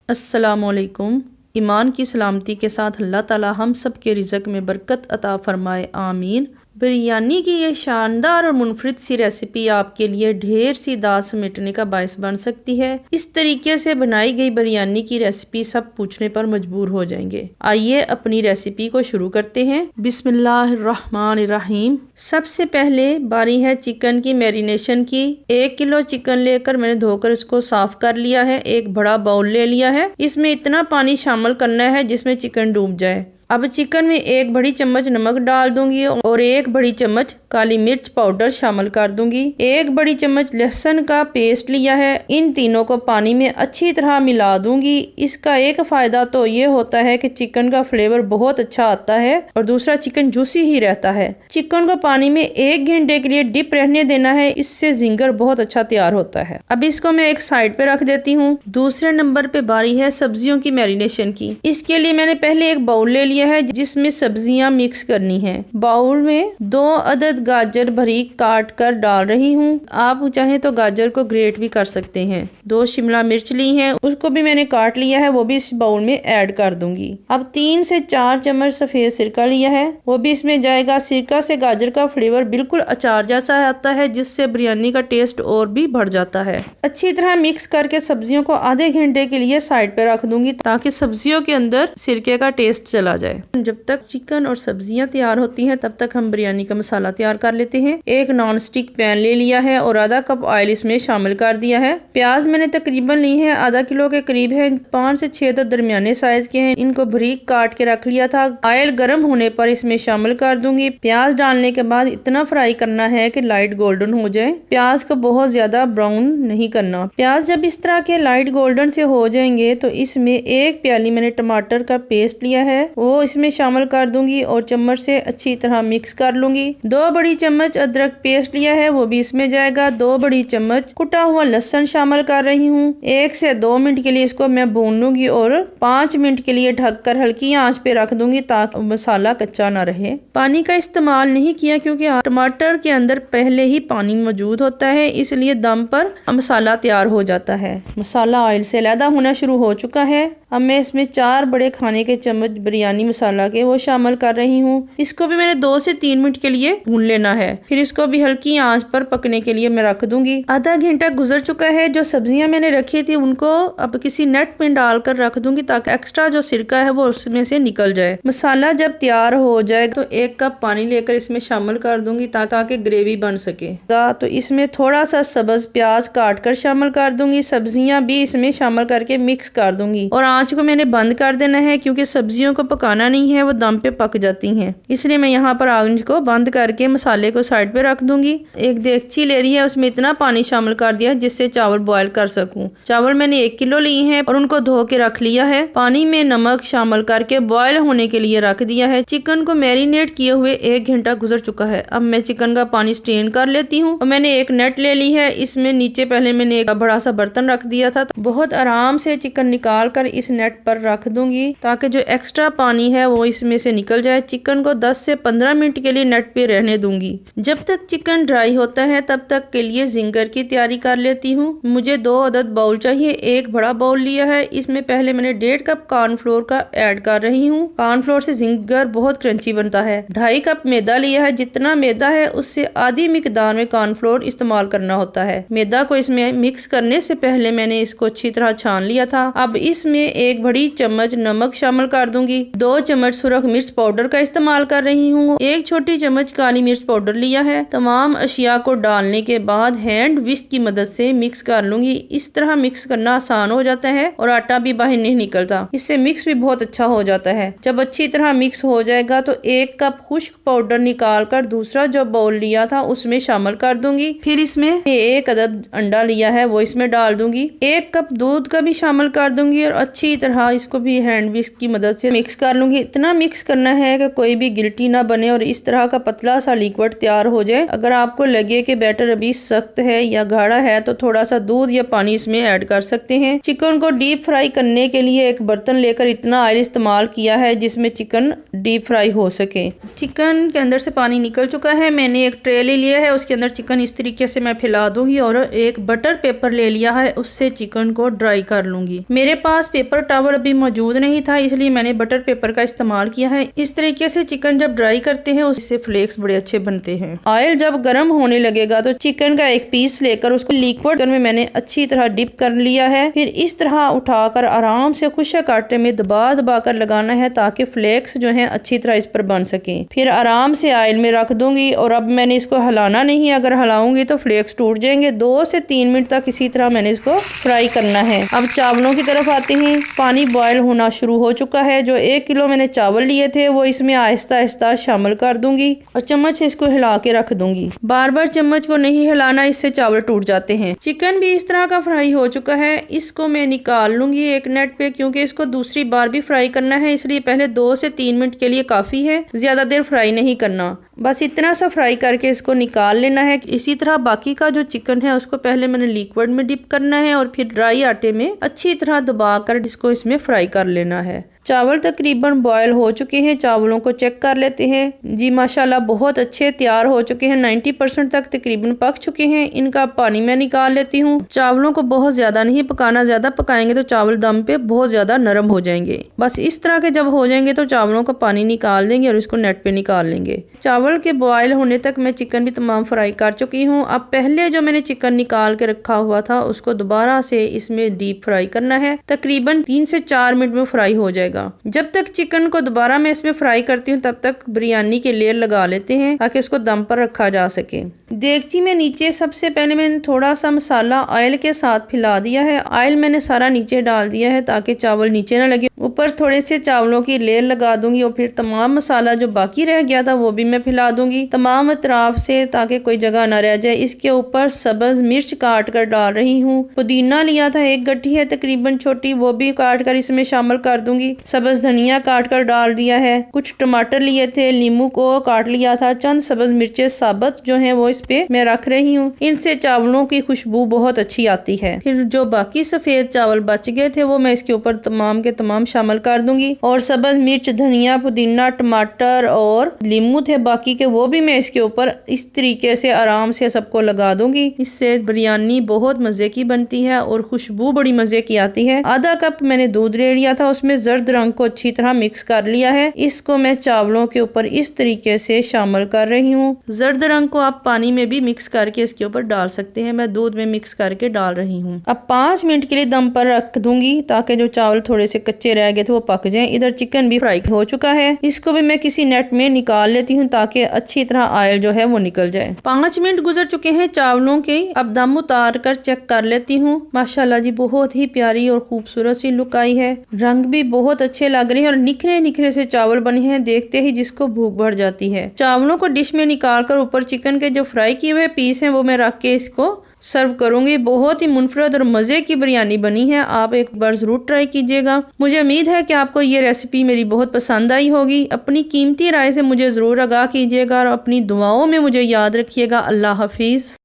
अस्सलामुअलैकुम। ईमान की सलामती के साथ अल्लाह ताला हम सब के रिज़्क़ में बरकत अता फरमाए, आमीन। बिरयानी की ये शानदार और मुनफरिद सी रेसिपी आपके लिए ढेर सी दाद समेटने का बायस बन सकती है। इस तरीके से बनाई गई बिरयानी की रेसिपी सब पूछने पर मजबूर हो जाएंगे। आइए अपनी रेसिपी को शुरू करते हैं। बिस्मिल्लाहिर्रहमानिर्रहीम। सबसे पहले बारी है चिकन की मैरिनेशन की। 1 किलो चिकन लेकर मैंने धोकर इसको साफ कर लिया है। एक बड़ा बाउल ले लिया है। इसमें इतना पानी शामिल करना है जिसमें चिकन डूब जाए। अब चिकन में 1 बड़ी चम्मच नमक डाल दूंगी और 1 बड़ी चम्मच काली मिर्च पाउडर शामिल कर दूंगी। 1 बड़ी चम्मच लहसुन का पेस्ट लिया है। इन तीनों को पानी में अच्छी तरह मिला दूंगी। इसका एक फायदा तो ये होता है कि चिकन का फ्लेवर बहुत अच्छा आता है और दूसरा चिकन जूसी ही रहता है। चिकन को पानी में 1 घंटे के लिए डिप रहने देना है। इससे जिंगर बहुत अच्छा तैयार होता है। अब इसको मैं एक साइड पे रख देती हूँ। दूसरे नंबर पे बारी है सब्जियों की मैरिनेशन की। इसके लिए मैंने पहले एक बाउल ले लिया है जिसमें सब्जियां मिक्स करनी है। बाउल में 2 अदद गाजर बारीक काट कर डाल रही हूँ। आप चाहे तो गाजर को ग्रेट भी कर सकते हैं। 2 शिमला मिर्च ली हैं, उसको भी मैंने काट लिया है, वो भी इस बाउल में ऐड कर दूंगी। अब 3 से 4 चम्मच सफेद सिरका लिया है, वो भी इसमें जाएगा। सिरका से गाजर का फ्लेवर बिल्कुल अचार जैसा आता है जिससे बिरयानी का टेस्ट और भी बढ़ जाता है। अच्छी तरह मिक्स करके सब्जियों को आधे घंटे के लिए साइड पे रख दूंगी ताकि सब्जियों के अंदर सिरके का टेस्ट चला जाए। जब तक चिकन और सब्जियां तैयार होती हैं तब तक हम बिरयानी का मसाला तैयार कर लेते हैं। एक नॉन स्टिक पैन ले लिया है और आधा कप ऑयल इसमें शामिल कर दिया है। प्याज मैंने तकरीबन ली है, आधा किलो के करीब है। 5 से 6 दरमियाने साइज के हैं। इनको बारीक काट के रख लिया था। ऑयल गर्म होने पर इसमें शामिल कर दूंगी। प्याज डालने के बाद इतना फ्राई करना है कि लाइट गोल्डन हो जाए। प्याज को बहुत ज्यादा ब्राउन नहीं करना। प्याज जब इस तरह के लाइट गोल्डन से हो जाएंगे तो इसमें 1 प्याली मैंने टमाटर का पेस्ट लिया है, वो इसमें शामिल कर दूंगी और चम्मच से अच्छी तरह मिक्स कर लूंगी। 2 बड़ी चम्मच अदरक पेस्ट लिया है, वो भी इसमें जाएगा। 2 बड़ी चम्मच कुटा हुआ लहसुन शामिल कर रही हूँ। 1 से 2 मिनट के लिए इसको मैं भून लूंगी और 5 मिनट के लिए ढककर हल्की आंच पे रख दूंगी ताकि मसाला कच्चा ना रहे। पानी का इस्तेमाल नहीं किया क्योंकि टमाटर के अंदर पहले ही पानी मौजूद होता है, इसलिए दम पर मसाला तैयार हो जाता है। मसाला ऑयल से अलहदा होना शुरू हो चुका है। अब मैं इसमें 4 बड़े खाने के चम्मच बिरयानी मसाला के वो शामिल कर रही हूँ। इसको भी मैंने 2 से 3 मिनट के लिए भून लेना है। फिर इसको भी हल्की आंच पर पकने के लिए मैं रख दूंगी। आधा घंटा गुजर चुका है। जो सब्जियां मैंने रखी थी उनको अब किसी नेट में डालकर रख दूंगी ताकि एक्स्ट्रा जो सिरका है वो उसमें से निकल जाए। मसाला जब तैयार हो जाए तो 1 कप पानी लेकर इसमें शामिल कर दूंगी ताकि ग्रेवी बन सके। तो इसमें थोड़ा सा सब्ज प्याज काट कर शामिल कर दूंगी। सब्जियां भी इसमें शामिल करके मिक्स कर दूंगी और आंच को मैंने बंद कर देना है क्योंकि सब्जियों को पकाना नहीं है, वो दम पे पक जाती हैं। इसलिए मैं यहाँ पर आंच को बंद करके मसाले को साइड पे रख दूंगी। एक देगची ले रही है, उसमें इतना पानी शामिल कर दिया है जिससे चावल बॉयल कर सकूं। चावल मैंने 1 किलो लिए हैं और उनको धो के रख लिया है। पानी में नमक शामिल करके बॉयल होने के लिए रख दिया है। चिकन को मैरिनेट किए हुए 1 घंटा गुजर चुका है। अब मैं चिकन का पानी स्ट्रेन कर लेती हूँ और मैंने एक नेट ले ली है। इसमें नीचे पहले मैंने एक बड़ा सा बर्तन रख दिया था। बहुत आराम से चिकन निकाल कर इस नेट पर रख दूंगी ताकि जो एक्स्ट्रा पानी है वो इसमें से निकल जाए। चिकन को 10 से 15 मिनट के लिए नेट पे रहने दूंगी। जब तक चिकन ड्राई होता है तब तक के लिए जिंगर की तैयारी कर लेती हूँ। मुझे 2 अदद बाउल चाहिए। एक बड़ा बाउल लिया है, इसमें पहले मैंने 1.5 कप कॉर्नफ्लोर का ऐड कर रही हूँ। कॉर्नफ्लोर से जिंगर बहुत क्रंची बनता है। 2.5 कप मैदा लिया है। जितना मैदा है उससे आधी मिकदार में कॉर्नफ्लोर इस्तेमाल करना होता है। मैदा को इसमें मिक्स करने से पहले मैंने इसको अच्छी तरह छान लिया था। अब इसमें 1 बड़ी चम्मच नमक शामिल कर दूंगी। 2 चम्मच सुरख मिर्च पाउडर का इस्तेमाल कर रही हूँ। 1 छोटी चम्मच काली मिर्च पाउडर लिया है। तमाम अशिया को डालने के बाद हैंड विस्क की मदद से मिक्स कर लूंगी। इस तरह मिक्स करना आसान हो जाता है और आटा भी बाहर नहीं निकलता। इससे मिक्स भी बहुत अच्छा हो जाता है। जब अच्छी तरह मिक्स हो जाएगा तो 1 कप खुश्क पाउडर निकाल कर दूसरा जो बाउल लिया था उसमें शामिल कर दूंगी। फिर इसमें 1 अदद अंडा लिया है वो इसमें डाल दूंगी। 1 कप दूध का भी शामिल कर दूंगी और अच्छी तरह इसको भी हैंड विस्क की मदद से मिक्स कर लूंगी। इतना मिक्स करना है कि कोई भी गिल्टी ना बने और इस तरह का पतला सा लिक्विड तैयार हो जाए। अगर आपको लगे कि बैटर अभी सख्त है या गाढ़ा है तो थोड़ा सा दूध या पानी इसमें ऐड कर सकते हैं। चिकन को डीप फ्राई करने के लिए एक बर्तन लेकर इतना ऑयल इस्तेमाल किया है जिसमें चिकन डीप फ्राई हो सके। चिकन के अंदर से पानी निकल चुका है। मैंने एक ट्रे ले लिया है, उसके अंदर चिकन इस तरीके से मैं फैला दूंगी और एक बटर पेपर ले लिया है, उससे चिकन को ड्राई कर लूंगी। मेरे पास पेपर टॉवल अभी मौजूद नहीं था, इसलिए मैंने बटर पेपर का इस्तेमाल किया है। इस तरीके से चिकन जब ड्राई करते हैं उससे फ्लेक्स बड़े अच्छे बनते हैं। ऑयल जब गर्म होने लगेगा तो चिकन का एक पीस लेकर उसको लिक्विड में मैंने अच्छी तरह डिप कर लिया है। फिर इस तरह उठाकर आराम से खुशक आटे में दबा दबा कर लगाना है ताकि फ्लेक्स जो है अच्छी तरह इस पर बन सके। फिर आराम से ऑयल में रख दूंगी और अब मैंने इसको हिलाना नहीं, अगर हिलाऊंगी तो फ्लेक्स टूट जाएंगे। 2 से 3 मिनट तक इसी तरह मैंने इसको फ्राई करना है। अब चावलों की तरफ आते हैं। पानी बॉयल होना शुरू हो चुका है। जो 1 किलो मैंने चावल लिए थे वो इसमें आहिस्ता आहिस्ता शामिल कर दूंगी और चम्मच से इसको हिला के रख दूंगी। बार बार चम्मच को नहीं हिलाना, इससे चावल टूट जाते हैं। चिकन भी इस तरह का फ्राई हो चुका है। इसको मैं निकाल लूंगी एक नेट पे, क्योंकि इसको दूसरी बार भी फ्राई करना है, इसलिए पहले 2 से 3 मिनट के लिए काफी है, ज्यादा देर फ्राई नहीं करना। बस इतना सा फ्राई करके इसको निकाल लेना है। इसी तरह बाकी का जो चिकन है उसको पहले मैंने लिक्विड में डिप करना है और फिर ड्राई आटे में अच्छी तरह दबाकर इसको इसमें फ्राई कर लेना है। चावल तकरीबन बॉयल हो चुके हैं। चावलों को चेक कर लेते हैं। जी माशाल्लाह बहुत अच्छे तैयार हो चुके हैं। 90% तक तकरीबन पक चुके हैं। इनका पानी मैं निकाल लेती हूँ। चावलों को बहुत ज्यादा नहीं पकाना, ज्यादा पकाएंगे तो चावल दम पे बहुत ज्यादा नरम हो जाएंगे। बस इस तरह के जब हो जाएंगे तो चावलों का पानी निकाल देंगे और इसको नेट पे निकाल लेंगे। चावल के बॉयल होने तक मैं चिकन भी तमाम फ्राई कर चुकी हूँ। अब पहले जो मैंने चिकन निकाल के रखा हुआ था उसको दोबारा से इसमें डीप फ्राई करना है। तकरीबन 3 से 4 मिनट में फ्राई हो जाएगा। जब तक चिकन को दोबारा मैं इसमें फ्राई करती हूँ तब तक बिरयानी के लेयर लगा लेते हैं ताकि उसको दम पर रखा जा सके। देगची में नीचे सबसे पहले मैंने थोड़ा सा मसाला ऑयल के साथ फैला दिया है। ऑयल मैंने सारा नीचे डाल दिया है ताकि चावल नीचे ना लगे। ऊपर थोड़े से चावलों की लेयर लगा दूंगी और फिर तमाम मसाला जो बाकी रह गया था वो भी मैं फैला दूंगी तमाम अतराफ से ताकि कोई जगह ना रह जाए। इसके ऊपर सब्ज मिर्च काट कर डाल रही हूँ। पुदीना लिया था, 1 गट्ठी है तकरीबन छोटी, वो भी काट कर इसमें शामिल कर दूंगी। सब्ज धनिया काट कर डाल दिया है। कुछ टमाटर लिए थे, नींबू को काट लिया था। चंद सब्ज मिर्चें साबुत जो है वो इस पे मैं रख रही हूँ। इनसे चावलों की खुशबू बहुत अच्छी आती है। फिर जो बाकी सफेद चावल बच गए थे वो मैं इसके ऊपर तमाम के तमाम शामिल कर दूंगी और सब्ज मिर्च, धनिया, पुदीना, टमाटर और नींबू थे बाकी के, वो भी मैं इसके ऊपर इस तरीके से आराम से सबको लगा दूंगी। इससे बिरयानी बहुत मजे की बनती है और खुशबू बड़ी मजे की आती है। आधा कप मैंने दूध ले लिया था, उसमें जर्द रंग को अच्छी तरह मिक्स कर लिया है। इसको मैं चावलों के ऊपर इस तरीके से शामिल कर रही हूँ। जर्द रंग को आप पानी में भी मिक्स करके इसके ऊपर डाल सकते हैं, मैं दूध में मिक्स करके डाल रही हूँ। अब 5 मिनट के लिए दम पर रख दूंगी ताकि जो चावल थोड़े से कच्चे रह गए थे वो पक जाएं। इधर चिकन भी फ्राई हो चुका है। इसको भी मैं किसी नेट में निकाल लेती हूँ ताकि अच्छी तरह ऑयल जो है वो निकल जाए। 5 मिनट गुजर चुके हैं चावलों के। अब दम उतार कर चेक कर लेती हूँ। माशाल्लाह जी बहुत ही प्यारी और खूबसूरत सी लुक आई है। रंग भी बहुत अच्छे लग रहे हैं और निखरे निखरे से चावल बने हैं, देखते ही जिसको भूख बढ़ जाती है। चावलों को डिश में निकाल कर ऊपर चिकन के जो फ्राई किए हुए पीस हैं वो मैं रख के इसको सर्व करूंगी। बहुत ही मुनफरद और मजे की बिरयानी बनी है। आप एक बार जरूर ट्राई कीजिएगा। मुझे उम्मीद है कि आपको ये रेसिपी मेरी बहुत पसंद आई होगी। अपनी कीमती राय से मुझे जरूर आगाह कीजिएगा और अपनी दुआओं में मुझे याद रखिएगा। अल्लाह हाफिज।